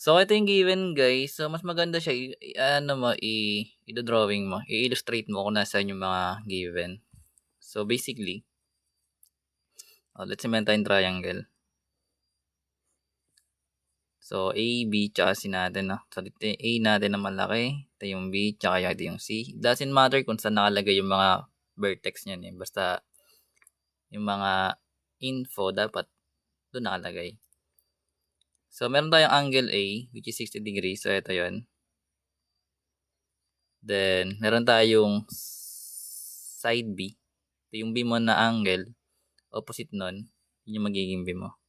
So, ito yung given guys. So, mas maganda siya ano mo, i-drawing mo, i-illustrate mo kung nasaan yung mga given. So, basically, let's say meron tayong triangle. So, A, B, tsaka C natin, no? So, dito yung A natin na malaki, ito yung B, tsaka ito yung C. It doesn't matter kung saan nakalagay yung mga vertex niyan eh. Basta, yung mga info dapat doon nakalagay. So, meron tayong angle A, which is 60 degrees. So, ito yun. Then, meron tayong side B. Ito yung B mo na angle. Opposite nun, yun yung magiging B mo.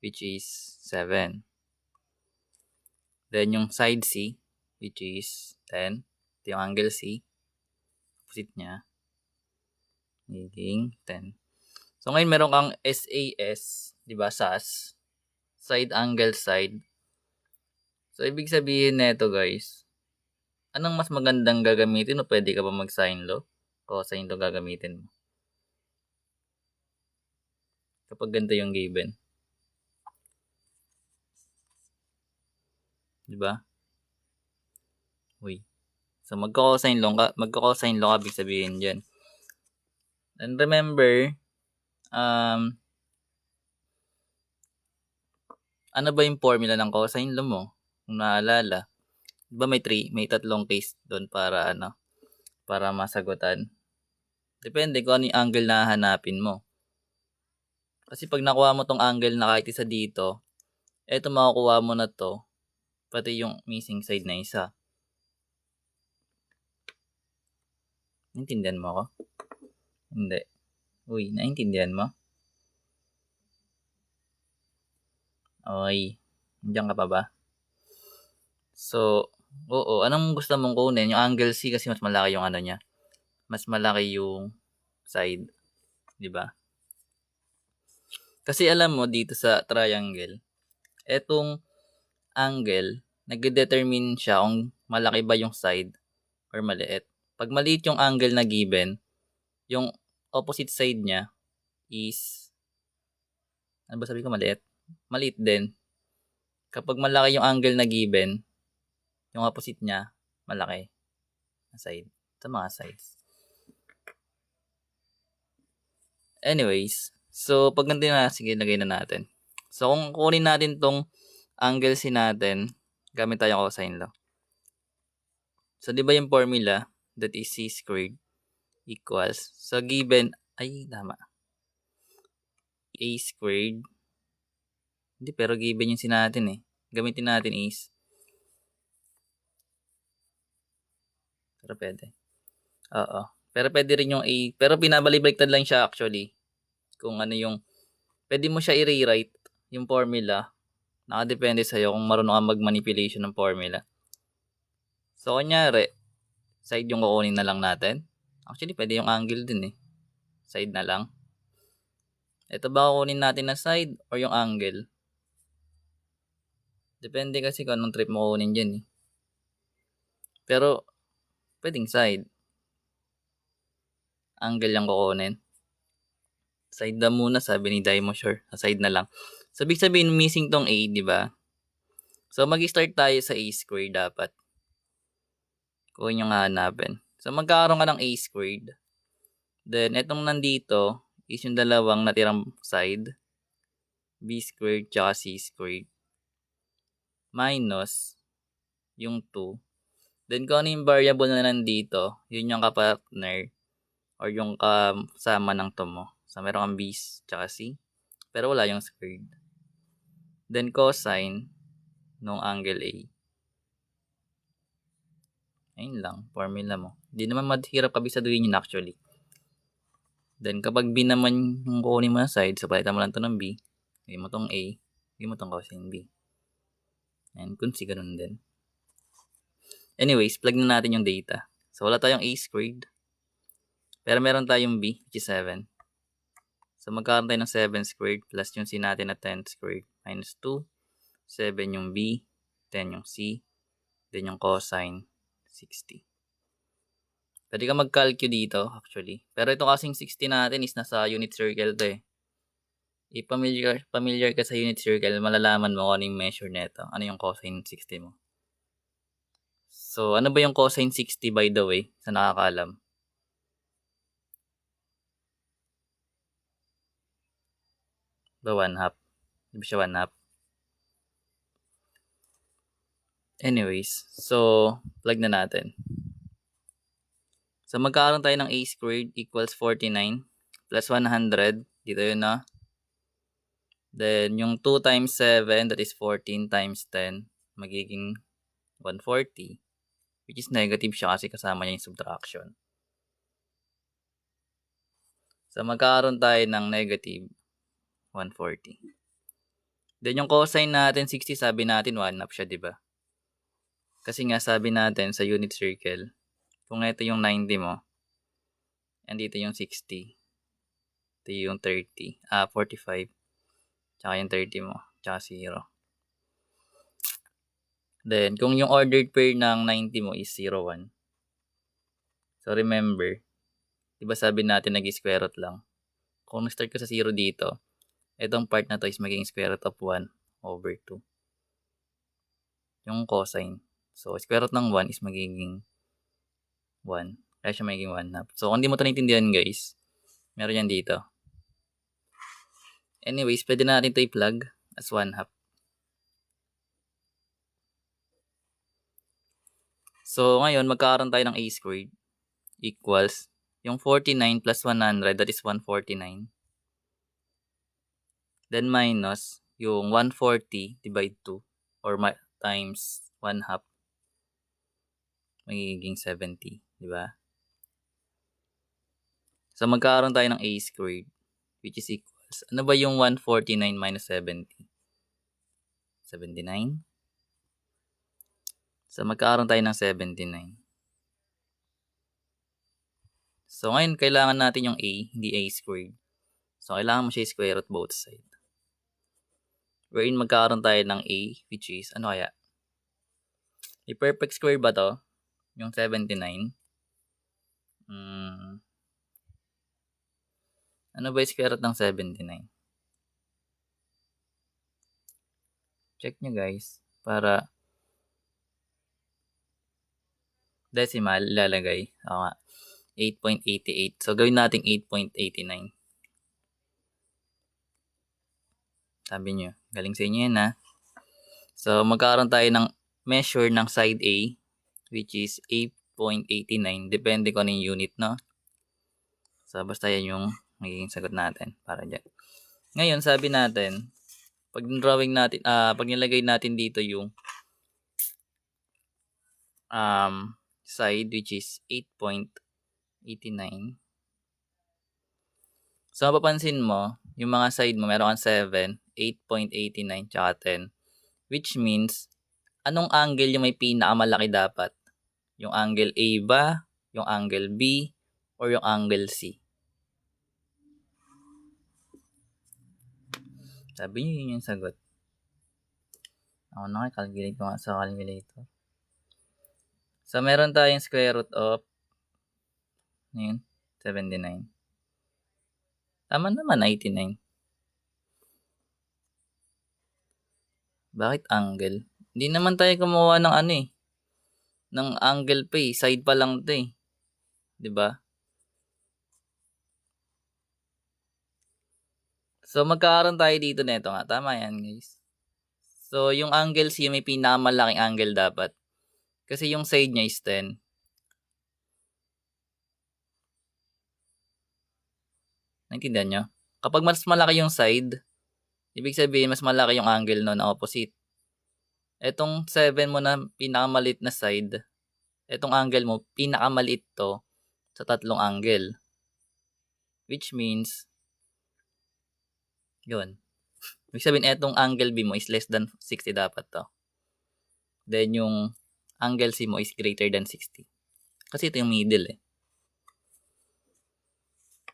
Which is 7. Then, yung side C, which is 10. Ito yung angle C. Opposite niya. Magiging 10. So, ngayon meron kang SAS, di ba, SAS. Side angle side. So, ibig sabihin nito guys, anong mas magandang gagamitin o pwede ka ba mag-sin law? Cosine law gagamitin mo. Kapag ganito yung given. Di ba? Uy. So, magko-cosine law ka, ibig sabihin dyan. And remember, ano ba yung formula ng cosine law mo? Kung naalala, di ba may tatlong case doon para para masagutan. Depende kung ano yung angle na hahanapin mo. Kasi pag nakuha mo tong angle na kahit isa dito, eto makukuha mo na to, pati yung missing side na isa. Naintindihan mo ako? Hindi. Uy, naintindihan mo? Okay. Nandiyan ka pa ba? So, oo. Anong gusto mong kunin? Yung angle C kasi mas malaki yung ano niya. Mas malaki yung side. Di ba? Kasi alam mo, dito sa triangle, etong angle, nag-determine siya kung malaki ba yung side or maliit. Pag maliit yung angle na given, yung opposite side niya is, ano ba sabi ko, maliit? Maliit din. Kapag malaki yung angle na given, yung opposite niya, malaki na side. Sa mga sides. Anyways, so pag ganito na, sige, lagay na natin. So kung kunin natin tong angle C natin, gamit tayo cosine law. So di ba yung formula, that is C squared equals, so given, tama. A squared, hindi, pero given yung C natin eh. Gamitin natin is, pero pwede. Oo. Pero pwede rin yung A, pero pinabalik-baliktad lang siya actually. Kung ano yung, pwede mo siya i-rewrite, yung formula. Nakadepende sa'yo kung marunong ka mag-manipulation ng formula. So, kunyari, side yung kukunin na lang natin. Actually, pwede yung angle din eh. Side na lang. Ito ba kukunin natin na side or yung angle? Depende kasi kung anong trip mo kukunin dyan eh. Pero, pwedeng side. Angle yung kukunin. Side na muna, sabi ni Dimosure. Side na lang. So, ibig sabihin, missing tong A, di ba? So, mag-start tayo sa A squared dapat. Kung yung hahanapin. So, magkakaroon ka ng A squared. Then, etong nandito is yung dalawang natirang side. B squared tsaka C squared. Minus yung 2. Then, kung ano yung variable na nandito, yun yung kapartner or yung kasama ng to mo. So, meron kang B tsaka C. Pero wala yung squared. Then, cosine nung angle A. Ayun lang, formula mo. Hindi naman mahirap kabisaduhin yun actually. Then, kapag B naman yung kukunin mo na side, so palitan mo lang to ng B. Gawin mo tong A. Gawin mo tong cosine B. And kung si ganun din. Anyways, plug na natin yung data. So, wala tayong A squared. Pero meron tayong B, which is 7. So, magkakaroon tayo ng 7 squared plus yung C natin na 10 squared minus 2. 7 yung B, 10 yung C, then yung cosine, 60. Pwede ka mag-calculate dito, actually. Pero ito kasing 60 natin is nasa unit circle to eh. Familiar ka sa unit circle, malalaman mo kung ano yung measure nito. Ano yung cosine 60 mo. So, ano ba yung cosine 60 by the way, sa nakakaalam? Ba 1/2? Di ba siya 1/2? Anyways, so, plug na natin. So, magkakaroon tayo ng a squared equals 49 plus 100. Dito yun, no? Then, yung 2 times 7, that is 14 times 10, magiging 140. Which is negative siya kasi kasama niya yung subtraction. So, magkakaroon tayo ng negative 140. Then, yung cosine natin 60, sabi natin 1/2 siya, di ba? Kasi nga, sabi natin sa unit circle, kung ito yung 90 mo, and dito yung 60, ito yung 45, tsaka yung 30 mo, tsaka 0. Then, kung yung ordered pair ng 90 mo is 0, 1. So, remember, diba sabi natin nag-square root lang. Kung start ka sa 0 dito, itong part na to is magiging square root of 1 over 2. Yung cosine. So, square root ng 1 is magiging 1. Kaya siya magiging 1/2. So, kung di mo ito naintindihan guys, meron yan dito. Anyways, pwede natin ito i-plug as 1/2. So, ngayon, magkakaroon tayo ng a squared equals yung 49 plus 100, that is 149. Then minus yung 140 divide 2 or times 1/2, magiging 70, di ba? So, magkakaroon tayo ng a squared which is equals, ano ba yung 149 minus 70? 79. So, magkakaroon tayo ng 79. So, ngayon, kailangan natin yung a, hindi a squared. So, kailangan mo siya square root both side. Wherein magkakaroon tayo ng a, which is, ano kaya? I-perfect square ba to? Yung 79? Ano ba yung square root ng 79? Check nyo guys. Para decimal, lalagay. Oo nga. 8.88. So, gawin natin 8.89. Sabi nyo. Galing sa inyo yan ha. So, magkakaroon tayo ng measure ng side A, which is 8.89. Depende kung ano yung unit, no? So, basta yan yung magiging sagot natin para dyan. Ngayon, sabi natin, pag drawing natin, pag nilagay natin dito yung side, which is 8.89. So, mapapansin mo, yung mga side mo, meron kang 7, 8.89, tsaka 10. Which means, anong angle yung may pinakamalaki dapat? Yung angle A ba? Yung angle B? Or yung angle C? Sabi nyo yun yung sagot. Ako nakakalculate ko nga sa calculator. So, meron tayong square root of 79. Tama naman, 89. Bakit angle? Hindi naman tayo gumawa ng ng angle pa eh. Side pa lang ito eh. 'Di ba? So, magkakaroon tayo dito nito nga. Tama yan, guys. So, yung angle C, may pinakamalaking angle dapat. Kasi yung side niya is 10. Naintindihan nyo? Kapag mas malaki yung side, ibig sabihin, mas malaki yung angle no na opposite. Etong 7 mo na pinakamalit na side, etong angle mo, pinakamalit to sa tatlong angle. Which means, yun. Ibig sabihin, etong angle B mo is less than 60 dapat to. Then, yung angle C mo is greater than 60. Kasi ito yung middle eh.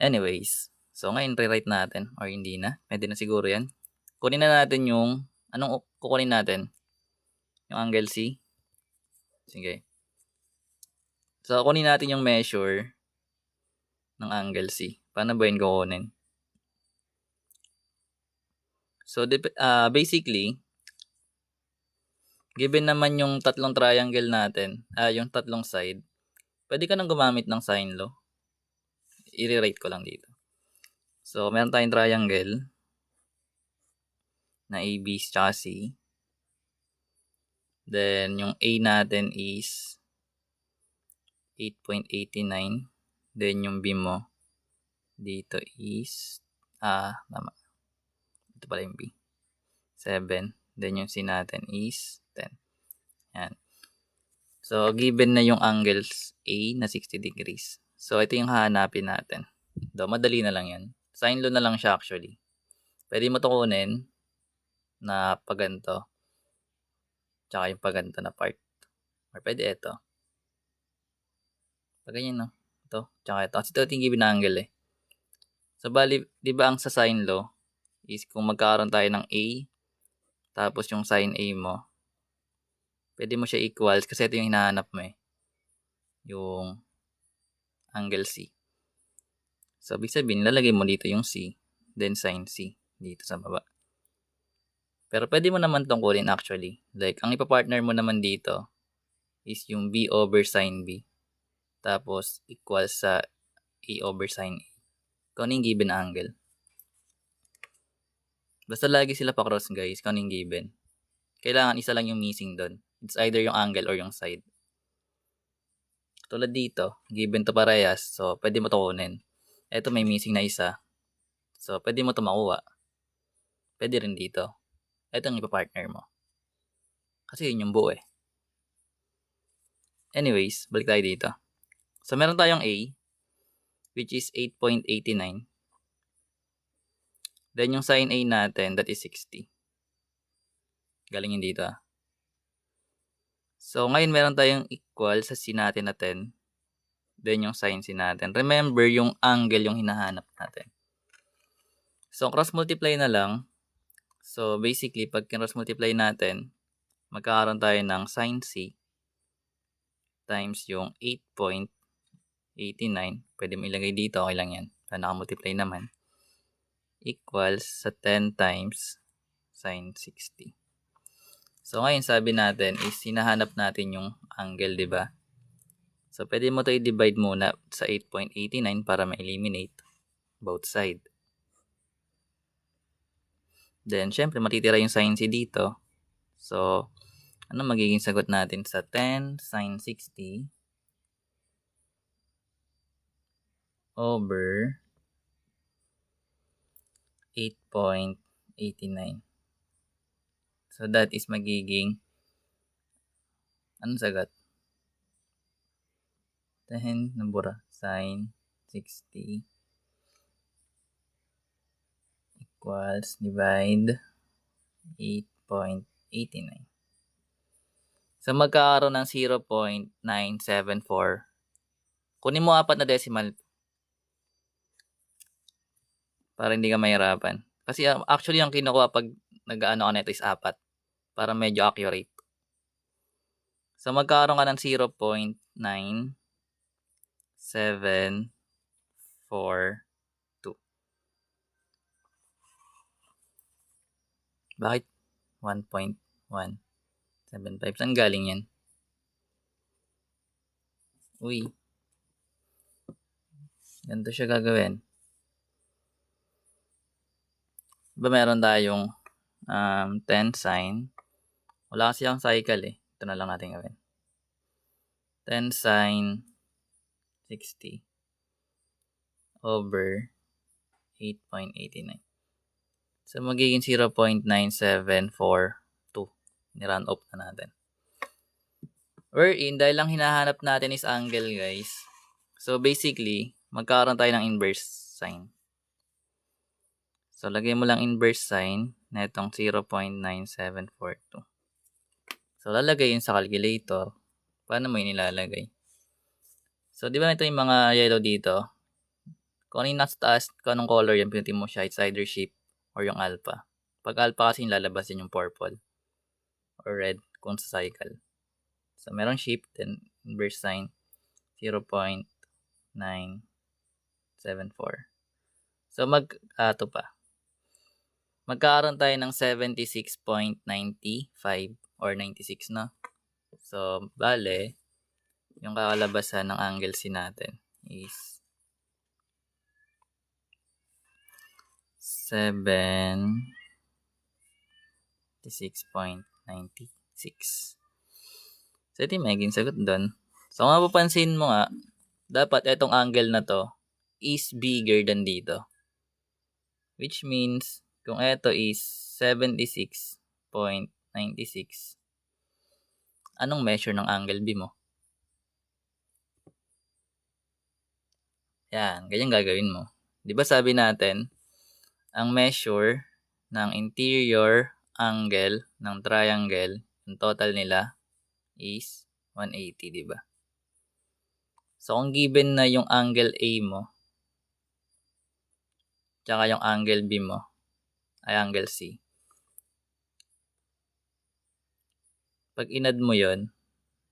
Anyways, so ngayon rewrite natin or hindi na. Pwede na siguro yan. Kunin na natin yung, anong kukunin natin? Yung angle C. Sige. So, kunin natin yung measure ng angle C. Paano ba yun kukunin? So, basically, given naman yung tatlong triangle natin, yung tatlong side, pwede ka nang gumamit ng sine law. I-rewrite ko lang dito. So, meron tayong triangle na AB tsaka C. Then, yung A natin is 8.89. Then, yung B mo dito is, tama. Ito pala yung B. 7. Then, yung C natin is 10. Yan. So, given na yung angles A na 60 degrees. So, ito yung hahanapin natin. Madali na lang yan. Sine law na lang siya actually. Pwede mo ito kunin na paganto. Tsaka yung paganto na part. Or pwede ito. Paganyan, no? Ito. Tsaka ito. Kasi ito yung given na angle eh. So, bali, di ba ang sa sine law is kung magkakaroon tayo ng A, tapos yung sine A mo, pwede mo siya equals kasi ito yung hinahanap mo eh. Yung angle C. So, ibig sabihin, lalagay mo dito yung C, then sin C dito sa baba. Pero pwede mo naman itong kunin actually. Like, ang ipapartner mo naman dito is yung B over sin B. Tapos, equals sa A over sin A. Kung ano yung given angle. Basta lagi sila pa-cross guys, kung ano yung given. Kailangan isa lang yung missing doon. It's either yung angle or yung side. Tulad dito, given to parehas, so pwede mo to kunin. Ito may missing na isa. So, pwede mo to makuha. Pwede rin dito. Ito ang ipapartner mo. Kasi yun yung buo eh. Anyways, balik tayo dito. So, meron tayong A, which is 8.89. Then, yung sin A natin, that is 60. Galing yun dito. So, ngayon meron tayong equal sa C natin na 10. Then, yung sin C natin. Remember, yung angle yung hinahanap natin. So, cross-multiply na lang. So, basically, pag cross-multiply natin, magkakaroon tayo ng sin C times yung 8.89. Pwede mo ilagay dito. Okay lang yan. Para naka-multiply naman. Equals sa 10 times sin 60. So, ngayon sabi natin is hinahanap natin yung angle, di ba? So, pwede mo ito i-divide muna sa 8.89 para ma-eliminate both side. Then, syempre, matitira yung sin C dito. So, ano magiging sagot natin sa 10 sin 60 over 8.89. So, that is magiging, anong sagot? 10 nabura, sin 60 equals divide 8.89. So, magkakaroon ng 0.974. Kunin mo 4 na decimal para hindi ka mahirapan. Kasi actually, yung kinukuha pag nag-ano ka nito is 4 para medyo accurate. So, magkakaroon ka ng 0.9742. Bakit 1.175? Saan galing yan? Uy. Ganito siya gagawin. Diba meron tayong 10 sin. Wala kasi yung cycle eh. Ito na lang natin gawin. 10 sin 60 over 8.89. So, magiging 0.9742. Ni-run off na natin. Wherein, dahil lang hinahanap natin is angle, guys. So, basically, magkakaroon tayo ng inverse sign. So, lagay mo lang inverse sign na itong 0.9742. So, lalagay yun sa calculator. Paano mo yun nilalagay? So, di ba ito yung mga yellow dito? Kung ano yung nasa taas, kung anong color yan, pinutin mo siya. It's either shape or yung alpha. Pag alpha kasi yung lalabas yun yung purple or red kung sa cycle. So, merong shape, then inverse sign, 0.974. So, ito pa. magkakaroon tayo ng 76.95 or 96 na. So, bale, yung kakalabasan ng angle C natin is 76.96. So, ito yung magiging sagot doon. So, kung mapapansin mo nga, dapat itong angle na to is bigger than dito. Which means, kung ito is 76.96, anong measure ng angle B mo? Yan, ganyan gagawin mo. Di ba sabi natin, ang measure ng interior angle ng triangle, yung total nila is 180, di ba? So, kung given na yung angle A mo, tsaka yung angle B mo, ay angle C. Pag inad mo yon,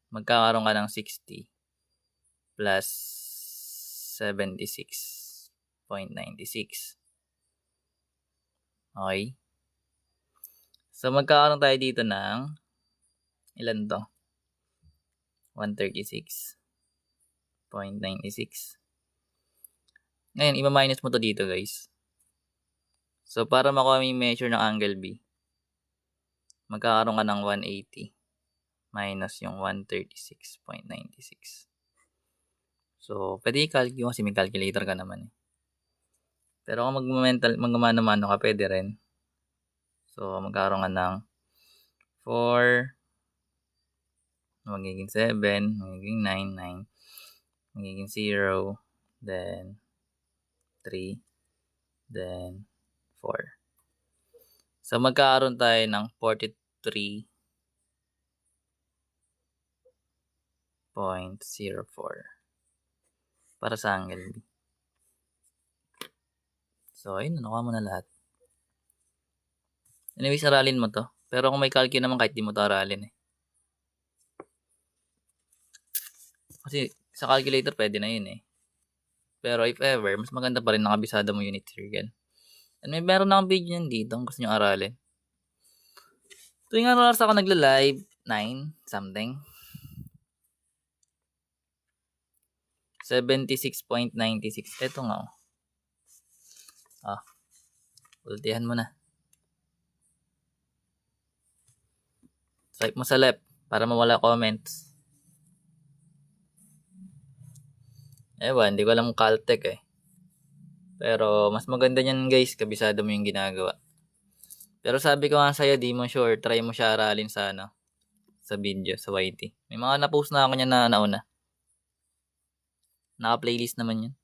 magkakaroon ka ng 60 plus 76.96. Okay? So, magkakaroon tayo dito ng ilan to? 136.96. Ngayon, i-minus mo to dito, guys. So, para makuha mo yung measure ng angle B, magkakaroon ka ng 180 minus yung 136.96. So, pwede i-calculate kasi may calculator ka naman eh. Pero kung magmamano-mano ka, pwede rin. So, magkakaroon ka ng 4, magiging 7, magiging 9, magiging 0, then 3, then 4. So, magkakaroon tayo ng 43.04 para sa angle B. So, ayun, nakuha mo na lahat. Anyways, aralin mo to. Pero kung may calculate naman, kahit di mo to aralin eh. Kasi sa calculator, pwede na yun eh. Pero if ever, mas maganda pa rin nakabisado mo unit circle. And meron na akong video nyan dito kung gusto nyo aralin. Tuwing oras ako nagla-live, 9 something. 76.96. Ito nga. Ultihan mo na. Swipe mo sa left para mawala comments. Ewan, hindi ko alam Caltech eh. Pero mas maganda niyan guys, kabisado mo yung ginagawa. Pero sabi ko nga sa'yo, di mo sure, try mo siya aralin sa sa video, sa YT. May mga na-post na ako niya na nauna. Naka-playlist naman yun.